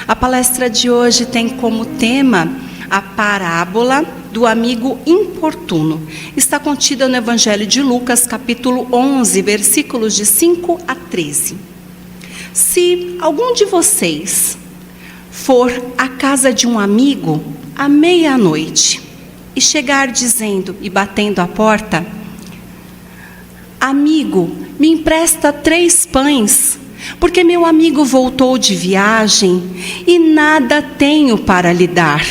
A palestra de hoje tem como tema a parábola do amigo importuno. Está contida no Evangelho de Lucas, capítulo 11, versículos de 5 a 13. Se algum de vocês for à casa de um amigo à meia-noite e chegar dizendo e batendo a porta: amigo, me empresta 3 pães, porque meu amigo voltou de viagem e nada tenho para lhe dar.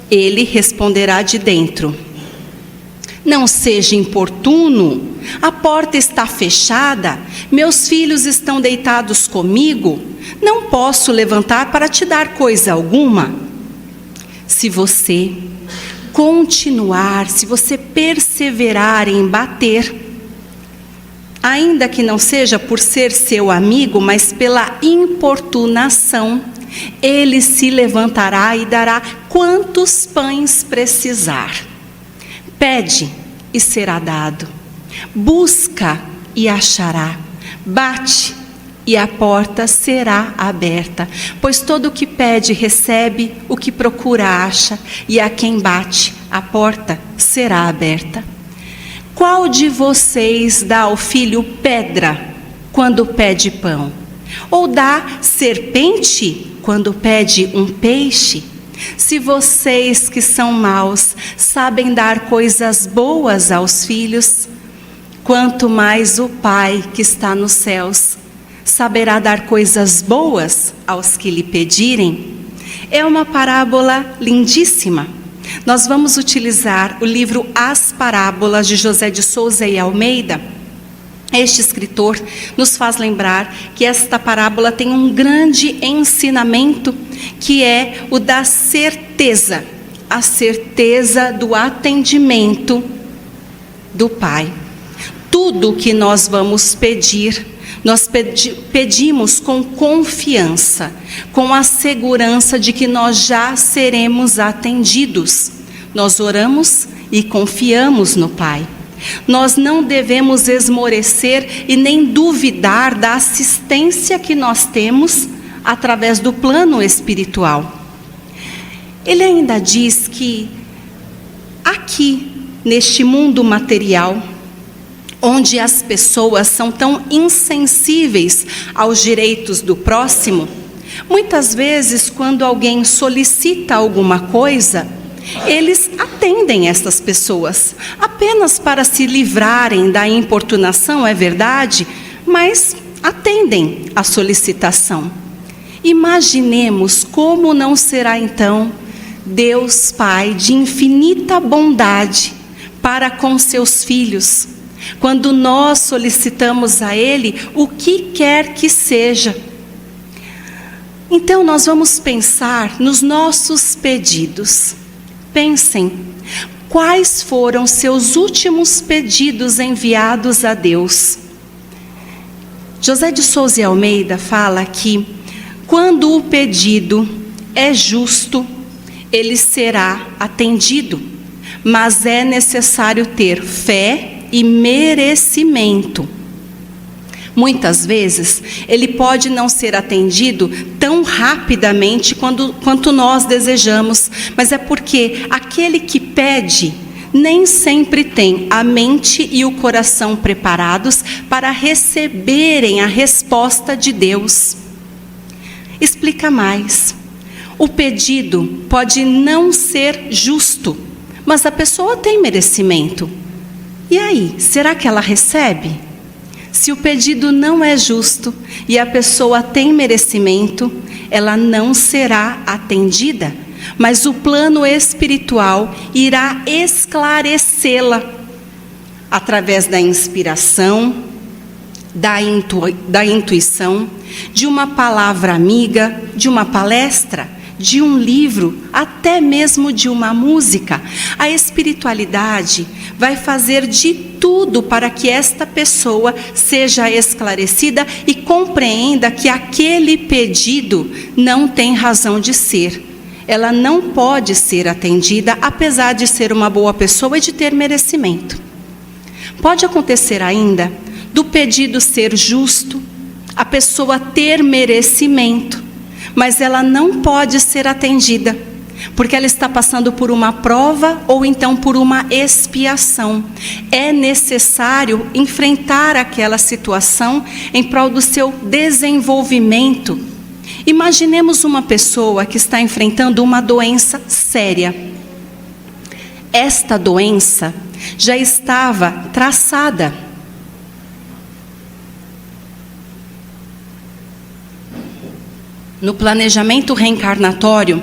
Ele responderá de dentro: não seja importuno, a porta está fechada, meus filhos estão deitados comigo, não posso levantar para te dar coisa alguma. Se você continuar, se você perseverar em bater, ainda que não seja por ser seu amigo, mas pela importunação, ele se levantará e dará quantos pães precisar. Pede e será dado. Busca e achará. Bate e a porta será aberta. Pois todo o que pede recebe, o que procura acha, e a quem bate, a porta será aberta. Qual de vocês dá ao filho pedra quando pede pão? Ou dá serpente quando pede um peixe? Se vocês que são maus sabem dar coisas boas aos filhos, quanto mais o Pai que está nos céus saberá dar coisas boas aos que lhe pedirem. É uma parábola lindíssima. Nós vamos utilizar o livro As Parábolas de José de Souza e Almeida. Este escritor nos faz lembrar que esta parábola tem um grande ensinamento, que é o da certeza, a certeza do atendimento do Pai. Tudo o que nós vamos pedir, nós pedimos com confiança, com a segurança de que nós já seremos atendidos. Nós oramos e confiamos no Pai. Nós não devemos esmorecer e nem duvidar da assistência que nós temos através do plano espiritual. Ele ainda diz que aqui, neste mundo material, onde as pessoas são tão insensíveis aos direitos do próximo, muitas vezes, quando alguém solicita alguma coisa, eles atendem essas pessoas, apenas para se livrarem da importunação, é verdade, mas atendem a solicitação. Imaginemos como não será então Deus Pai de infinita bondade para com seus filhos, quando nós solicitamos a Ele o que quer que seja. Então nós vamos pensar nos nossos pedidos. Pensem, quais foram seus últimos pedidos enviados a Deus? José de Souza e Almeida fala que, quando o pedido é justo, ele será atendido, mas é necessário ter fé e merecimento. Muitas vezes, ele pode não ser atendido tão rapidamente quanto nós desejamos, mas é porque aquele que pede nem sempre tem a mente e o coração preparados para receberem a resposta de Deus. Explica mais. O pedido pode não ser justo, mas a pessoa tem merecimento. E aí, será que ela recebe? Se o pedido não é justo e a pessoa tem merecimento, ela não será atendida, mas o plano espiritual irá esclarecê-la através da inspiração, da intuição, de uma palavra amiga, de uma palestra, de um livro, até mesmo de uma música. A espiritualidade vai fazer de tudo para que esta pessoa seja esclarecida e compreenda que aquele pedido não tem razão de ser. Ela não pode ser atendida, apesar de ser uma boa pessoa e de ter merecimento. Pode acontecer ainda do pedido ser justo, a pessoa ter merecimento, mas ela não pode ser atendida, porque ela está passando por uma prova ou então por uma expiação. É necessário enfrentar aquela situação em prol do seu desenvolvimento. Imaginemos uma pessoa que está enfrentando uma doença séria. Esta doença já estava traçada. No planejamento reencarnatório,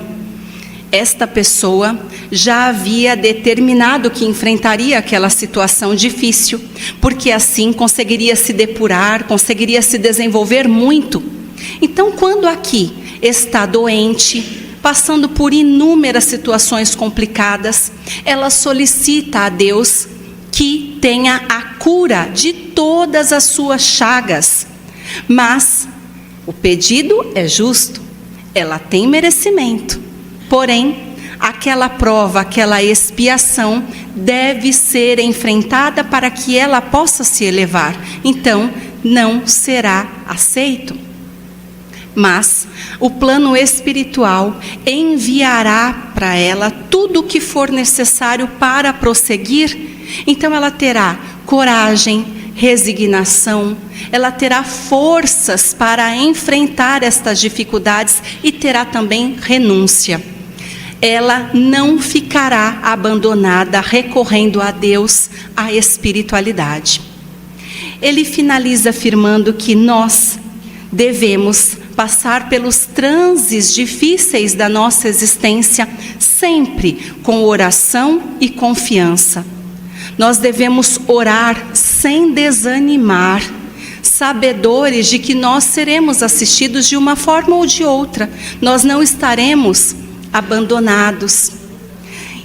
esta pessoa já havia determinado que enfrentaria aquela situação difícil, porque assim conseguiria se depurar, conseguiria se desenvolver muito. Então, quando aqui está doente, passando por inúmeras situações complicadas, ela solicita a Deus que tenha a cura de todas as suas chagas. Mas o pedido é justo, ela tem merecimento. Porém, aquela prova, aquela expiação deve ser enfrentada para que ela possa se elevar. Então, não será aceito. Mas o plano espiritual enviará para ela tudo o que for necessário para prosseguir. Então ela terá coragem, resignação, ela terá forças para enfrentar estas dificuldades e terá também renúncia. Ela não ficará abandonada, recorrendo a Deus, à espiritualidade. Ele finaliza afirmando que nós devemos passar pelos transes difíceis da nossa existência, sempre com oração e confiança. Nós devemos orar sem desanimar, sabedores de que nós seremos assistidos de uma forma ou de outra. Nós não estaremos abandonados.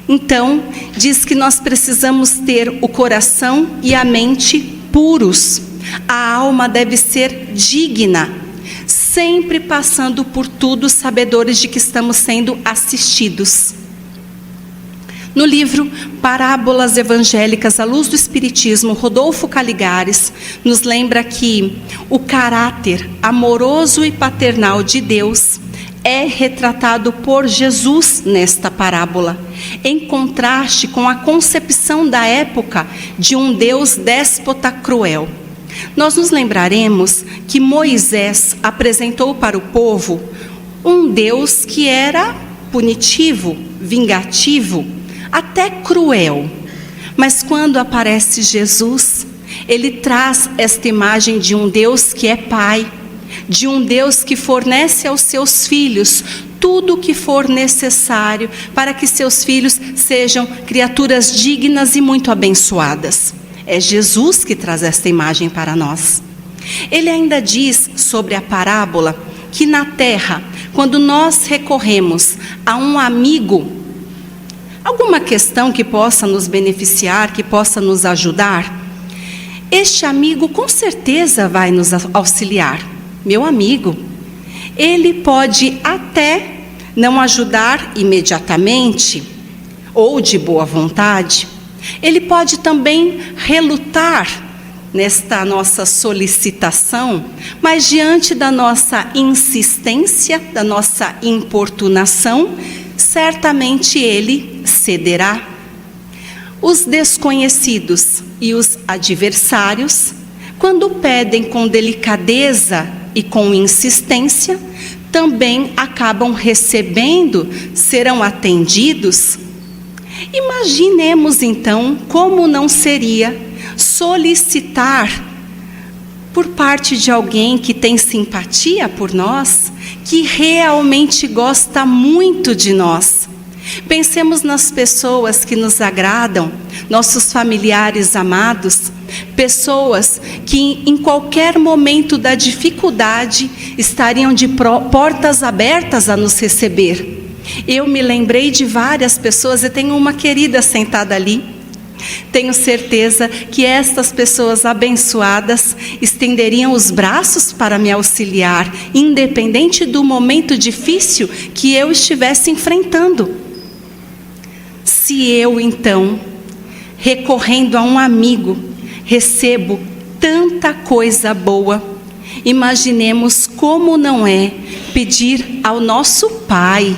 Então, diz que nós precisamos ter o coração e a mente puros. A alma deve ser digna, sempre passando por tudo, sabedores de que estamos sendo assistidos. No livro Parábolas Evangélicas à Luz do Espiritismo, Rodolfo Caligares nos lembra que o caráter amoroso e paternal de Deus é retratado por Jesus nesta parábola, em contraste com a concepção da época de um Deus déspota cruel. Nós nos lembraremos que Moisés apresentou para o povo um Deus que era punitivo, vingativo, até cruel. Mas quando aparece Jesus, ele traz esta imagem de um Deus que é Pai, de um Deus que fornece aos seus filhos tudo o que for necessário para que seus filhos sejam criaturas dignas e muito abençoadas. É Jesus que traz esta imagem para nós. Ele ainda diz sobre a parábola que na terra, quando nós recorremos a um amigo, alguma questão que possa nos beneficiar, que possa nos ajudar, este amigo com certeza vai nos auxiliar. Meu amigo, ele pode até não ajudar imediatamente ou de boa vontade. Ele pode também relutar nesta nossa solicitação, mas diante da nossa insistência, da nossa importunação, certamente ele cederá. Os desconhecidos e os adversários, quando pedem com delicadeza e com insistência, também acabam recebendo, serão atendidos. Imaginemos então como não seria solicitar por parte de alguém que tem simpatia por nós, que realmente gosta muito de nós. Pensemos nas pessoas que nos agradam, nossos familiares amados, pessoas que em qualquer momento da dificuldade estariam de portas abertas a nos receber. Eu me lembrei de várias pessoas e tenho uma querida sentada ali. Tenho certeza que estas pessoas abençoadas estenderiam os braços para me auxiliar, independente do momento difícil que eu estivesse enfrentando. Se eu, então, recorrendo a um amigo, recebo tanta coisa boa, Imaginemos como não é pedir ao nosso Pai,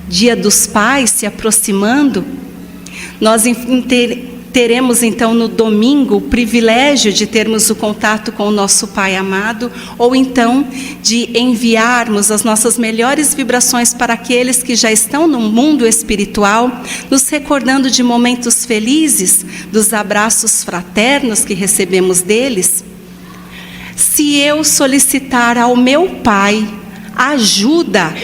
Dia dos Pais se aproximando. Nós teremos então no domingo o privilégio de termos o contato com o nosso Pai amado, ou então de enviarmos as nossas melhores vibrações para aqueles que já estão no mundo espiritual, nos recordando de momentos felizes, dos abraços fraternos que recebemos deles. Se eu solicitar ao meu Pai ajuda,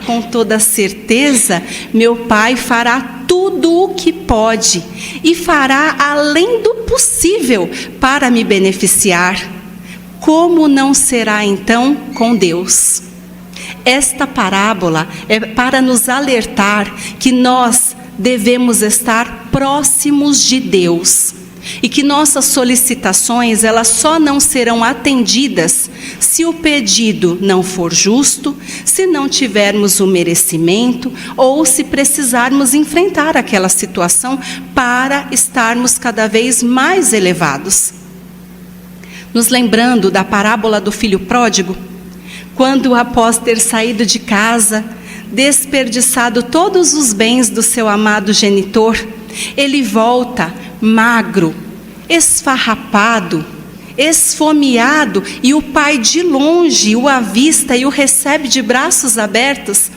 com toda certeza, meu Pai fará tudo o que pode e fará além do possível para me beneficiar. Como não será então com Deus? Esta parábola é para nos alertar que nós devemos estar próximos de Deus. E que nossas solicitações, elas só não serão atendidas se o pedido não for justo, se não tivermos o merecimento ou se precisarmos enfrentar aquela situação para estarmos cada vez mais elevados. Nos lembrando da parábola do filho pródigo, quando após ter saído de casa, desperdiçado todos os bens do seu amado genitor, ele volta magro, esfarrapado, esfomeado, e o pai de longe o avista e o recebe de braços abertos.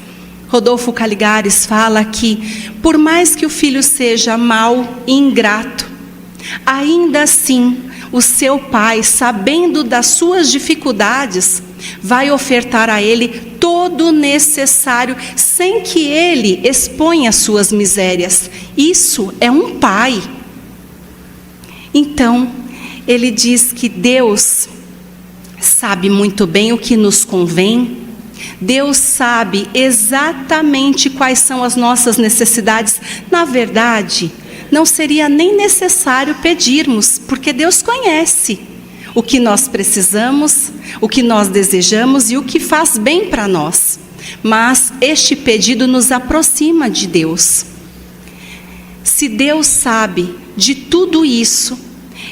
Rodolfo Caligares fala que, por mais que o filho seja mau e ingrato, ainda assim o seu pai, sabendo das suas dificuldades, vai ofertar a ele todo o necessário, sem que ele exponha suas misérias. Isso é um pai. Então, ele diz que Deus sabe muito bem o que nos convém. Deus sabe exatamente quais são as nossas necessidades. Na verdade, não seria nem necessário pedirmos, porque Deus conhece o que nós precisamos, o que nós desejamos e o que faz bem para nós. Mas este pedido nos aproxima de Deus. Se Deus sabe de tudo isso,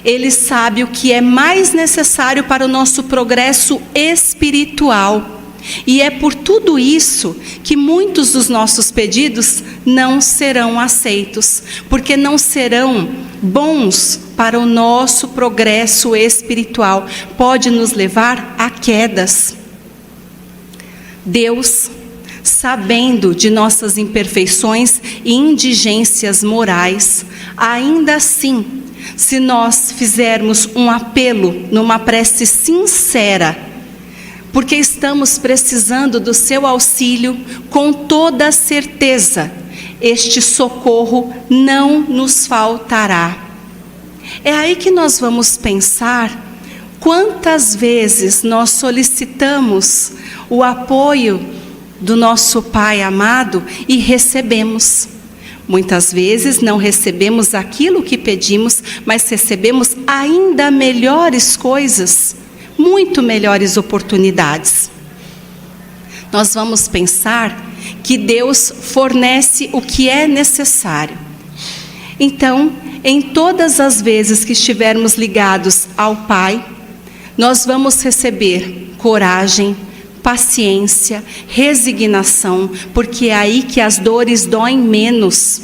Ele sabe o que é mais necessário para o nosso progresso espiritual. E é por tudo isso que muitos dos nossos pedidos não serão aceitos, porque não serão bons para o nosso progresso espiritual. Pode nos levar a quedas. Deus, sabendo de nossas imperfeições e indigências morais, ainda assim, se nós fizermos um apelo numa prece sincera, porque estamos precisando do seu auxílio, com toda certeza, este socorro não nos faltará. É aí que nós vamos pensar quantas vezes nós solicitamos o apoio do nosso Pai amado e recebemos. Muitas vezes não recebemos aquilo que pedimos, mas recebemos ainda melhores coisas, muito melhores oportunidades. Nós vamos pensar que Deus fornece o que é necessário. Então, em todas as vezes que estivermos ligados ao Pai, nós vamos receber coragem, paciência, resignação, porque é aí que as dores doem menos.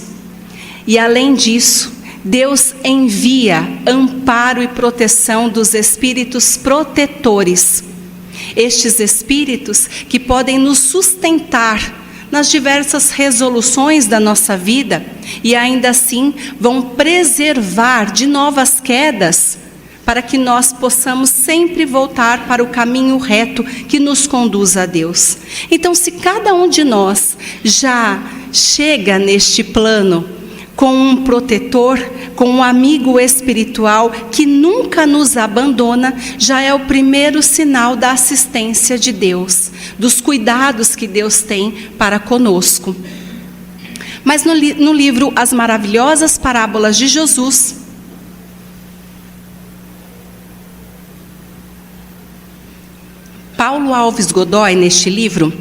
E além disso, Deus envia amparo e proteção dos espíritos protetores. Estes espíritos que podem nos sustentar nas diversas resoluções da nossa vida e ainda assim vão preservar de novas quedas, para que nós possamos sempre voltar para o caminho reto que nos conduz a Deus. Então, se cada um de nós já chega neste plano com um protetor, com um amigo espiritual que nunca nos abandona, já é o primeiro sinal da assistência de Deus, dos cuidados que Deus tem para conosco. Mas no livro As Maravilhosas Parábolas de Jesus, Paulo Alves Godoy, neste livro,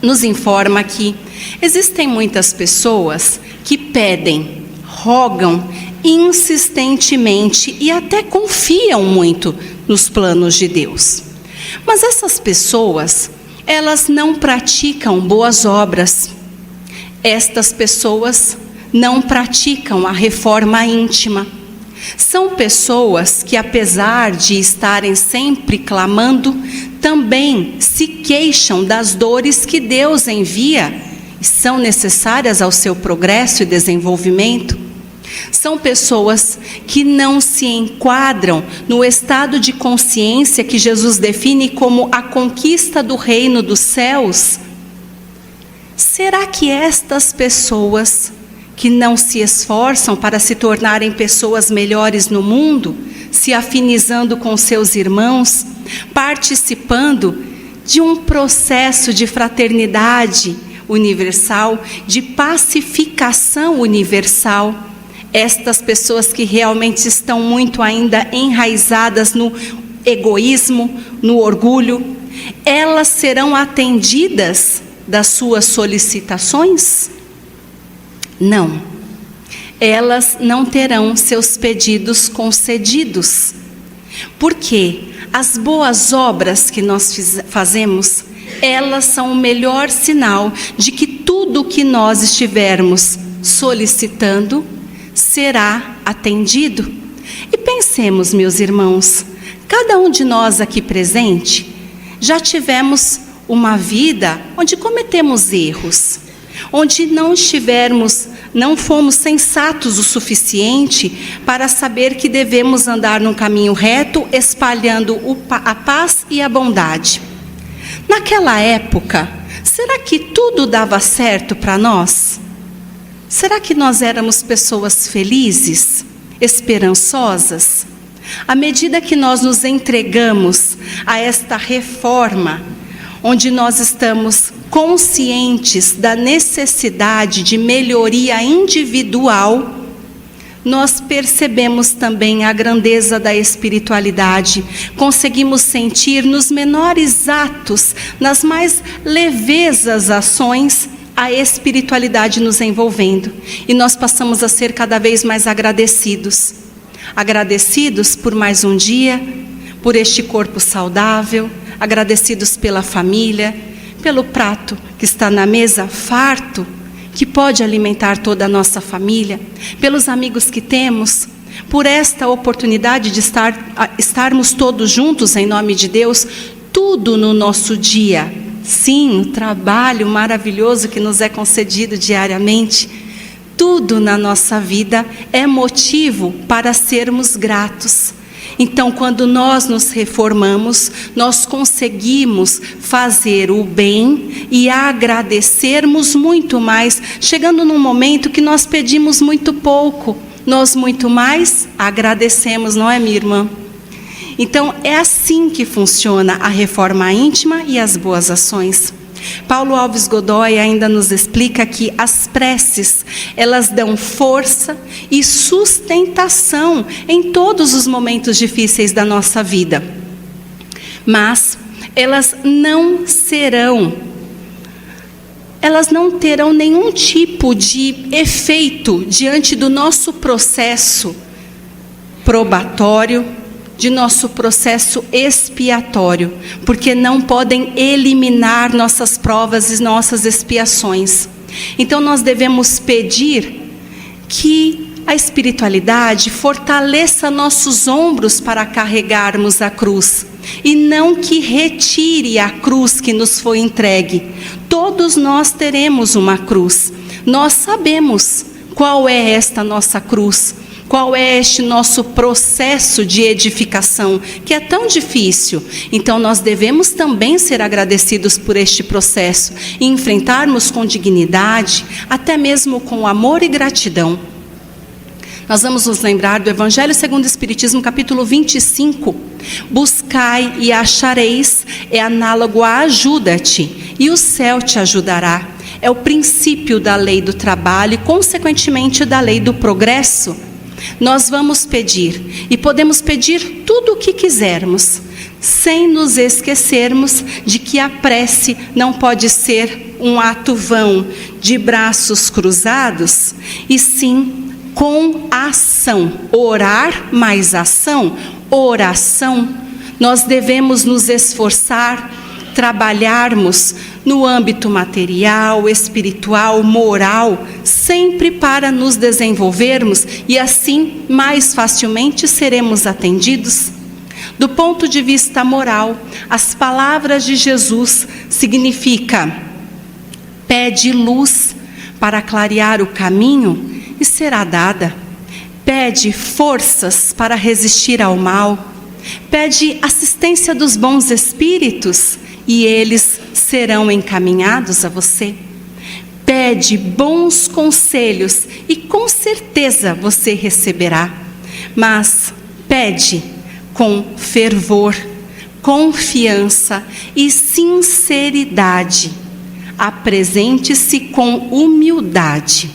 nos informa que existem muitas pessoas que pedem, rogam insistentemente e até confiam muito nos planos de Deus. Mas essas pessoas, elas não praticam boas obras. Estas pessoas não praticam a reforma íntima. São pessoas que, apesar de estarem sempre clamando, também se queixam das dores que Deus envia e são necessárias ao seu progresso e desenvolvimento. São pessoas que não se enquadram no estado de consciência que Jesus define como a conquista do reino dos céus. Será que estas pessoas que não se esforçam para se tornarem pessoas melhores no mundo, se afinizando com seus irmãos, participando de um processo de fraternidade universal, de pacificação universal, estas pessoas que realmente estão muito ainda enraizadas no egoísmo, no orgulho, elas serão atendidas das suas solicitações? Não, elas não terão seus pedidos concedidos, porque as boas obras que nós fazemos, elas são o melhor sinal de que tudo o que nós estivermos solicitando será atendido. E pensemos, meus irmãos, cada um de nós aqui presente, já tivemos uma vida onde cometemos erros, onde não fomos sensatos o suficiente para saber que devemos andar num caminho reto, espalhando a paz e a bondade. Naquela época, será que tudo dava certo para nós? Será que nós éramos pessoas felizes, esperançosas? À medida que nós nos entregamos a esta reforma, onde nós estamos conscientes da necessidade de melhoria individual, nós percebemos também a grandeza da espiritualidade, conseguimos sentir nos menores atos, nas mais levezas ações, a espiritualidade nos envolvendo. E nós passamos a ser cada vez mais agradecidos. Agradecidos por mais um dia, por este corpo saudável, agradecidos pela família, pelo prato que está na mesa farto, que pode alimentar toda a nossa família, pelos amigos que temos, por esta oportunidade de estarmos todos juntos em nome de Deus, tudo no nosso dia. Sim, o trabalho maravilhoso que nos é concedido diariamente, tudo na nossa vida é motivo para sermos gratos. Então, quando nós nos reformamos, nós conseguimos fazer o bem e agradecermos muito mais, chegando num momento que nós pedimos muito pouco, nós muito mais agradecemos, não é, minha irmã? Então, é assim que funciona a reforma íntima e as boas ações. Paulo Alves Godoy ainda nos explica que as preces, elas dão força e sustentação em todos os momentos difíceis da nossa vida. Mas elas não terão nenhum tipo de efeito diante do nosso processo probatório, de nosso processo expiatório, porque não podem eliminar nossas provas e nossas expiações. Então nós devemos pedir que a espiritualidade fortaleça nossos ombros para carregarmos a cruz, e não que retire a cruz que nos foi entregue. Todos nós teremos uma cruz, nós sabemos qual é esta nossa cruz, qual é este nosso processo de edificação, que é tão difícil. Então nós devemos também ser agradecidos por este processo e enfrentarmos com dignidade, até mesmo com amor e gratidão. Nós vamos nos lembrar do Evangelho segundo o Espiritismo, capítulo 25. Buscai e achareis, é análogo a ajuda-te, e o céu te ajudará. É o princípio da lei do trabalho e, consequentemente, da lei do progresso. Nós vamos pedir, e podemos pedir tudo o que quisermos, sem nos esquecermos de que a prece não pode ser um ato vão de braços cruzados, e sim com ação. Orar mais ação, oração. Nós devemos nos esforçar, trabalharmos no âmbito material, espiritual, moral, sempre para nos desenvolvermos e assim mais facilmente seremos atendidos. Do ponto de vista moral, as palavras de Jesus significam: pede luz para clarear o caminho e será dada. Pede forças para resistir ao mal. Pede assistência dos bons espíritos e eles serão encaminhados a você. Pede bons conselhos e com certeza você receberá. Mas pede com fervor, confiança e sinceridade. Apresente-se com humildade.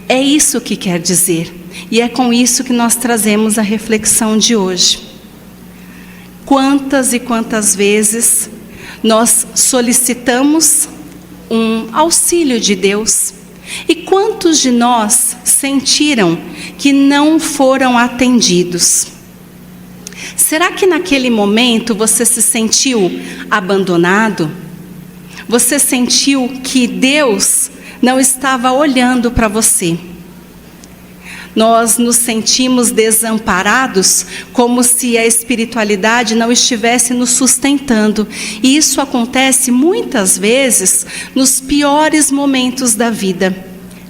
É isso que quer dizer. E é com isso que nós trazemos a reflexão de hoje. Quantas e quantas vezes nós solicitamos um auxílio de Deus? E quantos de nós sentiram que não foram atendidos? Será que naquele momento você se sentiu abandonado? Você sentiu que Deus não estava olhando para você? Nós nos sentimos desamparados, como se a espiritualidade não estivesse nos sustentando. E isso acontece muitas vezes nos piores momentos da vida.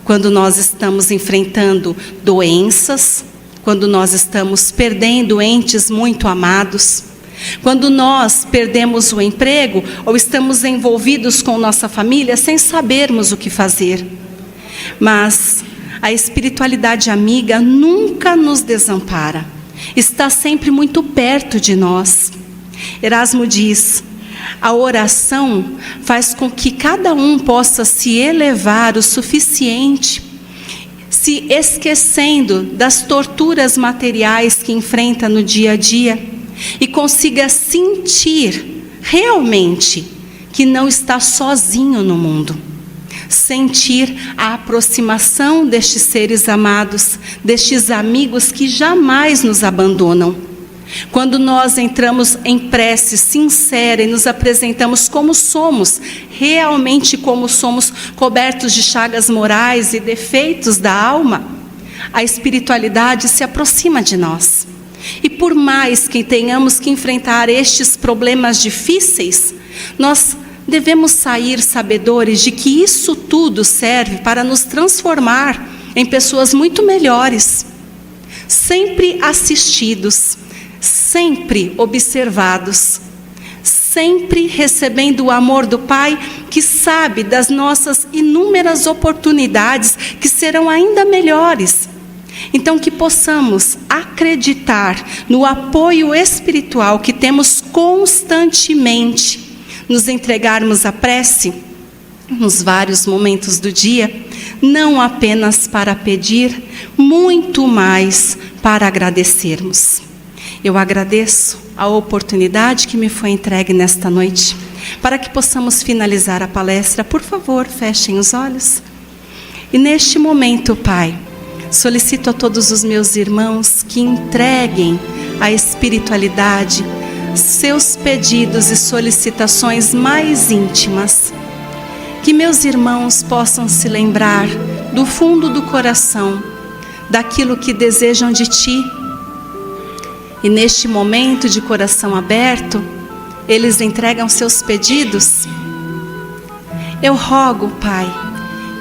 Quando nós estamos enfrentando doenças, quando nós estamos perdendo entes muito amados, quando nós perdemos o emprego ou estamos envolvidos com nossa família sem sabermos o que fazer. Mas a espiritualidade amiga nunca nos desampara. Está sempre muito perto de nós. Erasmo diz: a oração faz com que cada um possa se elevar o suficiente, se esquecendo das torturas materiais que enfrenta no dia a dia e consiga sentir realmente que não está sozinho no mundo. Sentir a aproximação destes seres amados, destes amigos que jamais nos abandonam. Quando nós entramos em prece sincera e nos apresentamos como somos, realmente como somos, cobertos de chagas morais e defeitos da alma, a espiritualidade se aproxima de nós. E por mais que tenhamos que enfrentar estes problemas difíceis, nós devemos sair sabedores de que isso tudo serve para nos transformar em pessoas muito melhores, sempre assistidos, sempre observados, sempre recebendo o amor do Pai, que sabe das nossas inúmeras oportunidades que serão ainda melhores. Então, que possamos acreditar no apoio espiritual que temos constantemente, nos entregarmos à prece nos vários momentos do dia, não apenas para pedir, muito mais para agradecermos. Eu agradeço a oportunidade que me foi entregue nesta noite, para que possamos finalizar a palestra. Por favor, fechem os olhos. E neste momento, Pai, solicito a todos os meus irmãos que entreguem à espiritualidade seus pedidos e solicitações mais íntimas. Que meus irmãos possam se lembrar do fundo do coração daquilo que desejam de Ti. E neste momento de coração aberto, eles entregam seus pedidos. Eu rogo, Pai,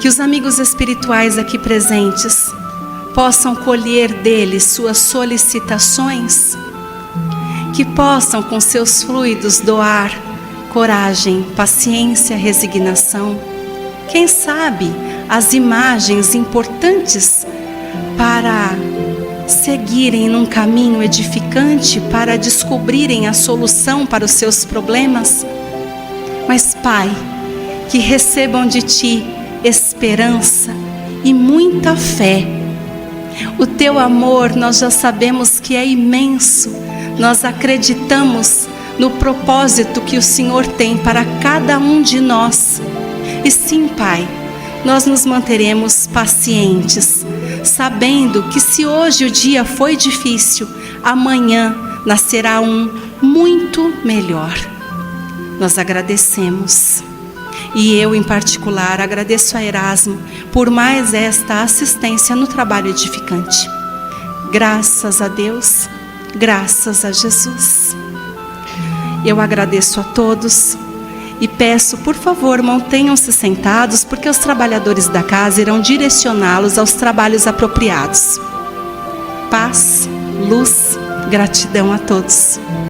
que os amigos espirituais aqui presentes possam colher deles suas solicitações, que possam com seus fluidos doar coragem, paciência, resignação. Quem sabe as imagens importantes para seguirem num caminho edificante, para descobrirem a solução para os seus problemas. Mas, Pai, que recebam de Ti esperança e muita fé. O Teu amor nós já sabemos que é imenso. Nós acreditamos no propósito que o Senhor tem para cada um de nós. E sim, Pai, nós nos manteremos pacientes, sabendo que se hoje o dia foi difícil, amanhã nascerá um muito melhor. Nós agradecemos. E eu, em particular, agradeço a Erasmo por mais esta assistência no trabalho edificante. Graças a Deus, graças a Jesus. Eu agradeço a todos e peço, por favor, mantenham-se sentados, porque os trabalhadores da casa irão direcioná-los aos trabalhos apropriados. Paz, luz, gratidão a todos.